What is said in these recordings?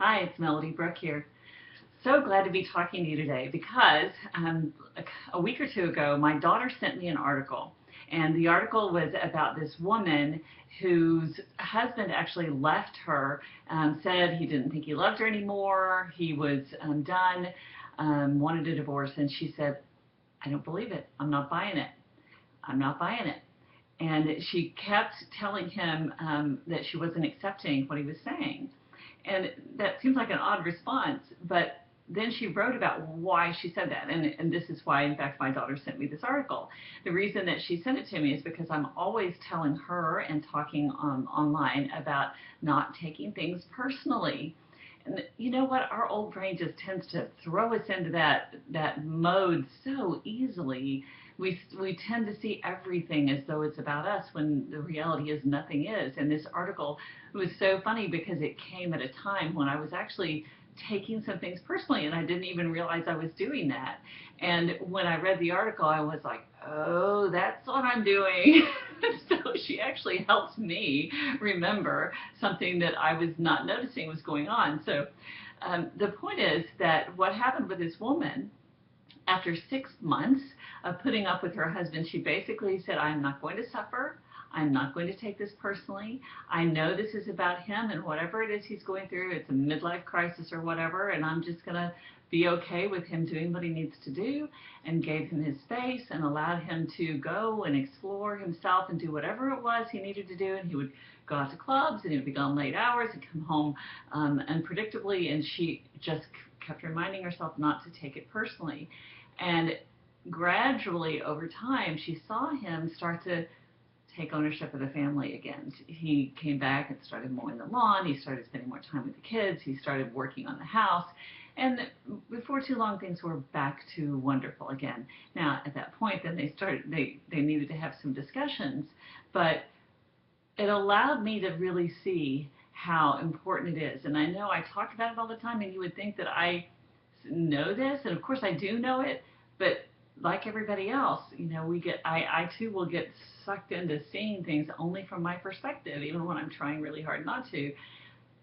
Hi, it's Melody Brooke here. So glad to be talking to you today because a week or two ago, my daughter sent me an article. And the article was about this woman whose husband actually left her, said he didn't think he loved her anymore, he was done, wanted a divorce, and she said, I don't believe it. I'm not buying it. I'm not buying it. And she kept telling him that she wasn't accepting what he was saying. And that seems like an odd response, but then she wrote about why she said that. And this is why, in fact, my daughter sent me this article. The reason that she sent it to me is because I'm always telling her and talking online about not taking things personally. And you know what? Our old brain just tends to throw us into that mode so easily. We tend to see everything as though it's about us when the reality is nothing is. And this article was so funny because it came at a time when I was actually taking some things personally and I didn't even realize I was doing that. And when I read the article, I was like, oh, that's what I'm doing. So she actually helped me remember something that I was not noticing was going on. So the point is that what happened with this woman, after 6 months of putting up with her husband, she basically said, I'm not going to suffer. I'm not going to take this personally. I know this is about him and whatever it is he's going through, it's a midlife crisis or whatever, and I'm just going to be okay with him doing what he needs to do, and gave him his space and allowed him to go and explore himself and do whatever it was he needed to do. And he would go out to clubs and he would be gone late hours and come home unpredictably, and she just kept reminding herself not to take it personally. And gradually over time, she saw him start to take ownership of the family again. He came back and started mowing the lawn. He started spending more time with the kids. He started working on the house. And before too long, things were back to wonderful again. Now, at that point, then they needed to have some discussions, but it allowed me to really see how important it is. And I know I talk about it all the time, and you would think that I know this, and of course I do know it, but like everybody else, I too will get sucked into seeing things only from my perspective, even when I'm trying really hard not to.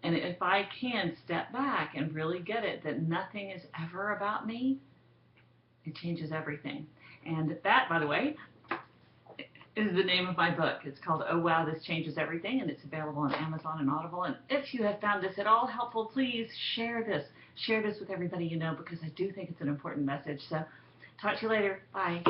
And if I can step back and really get it that nothing is ever about me, it changes everything. And that, by the way, is the name of my book. It's called Oh Wow, This Changes Everything, and it's available on Amazon and Audible. And if you have found this at all helpful, please share this. Share this with everybody you know, because I do think it's an important message. So talk to you later. Bye.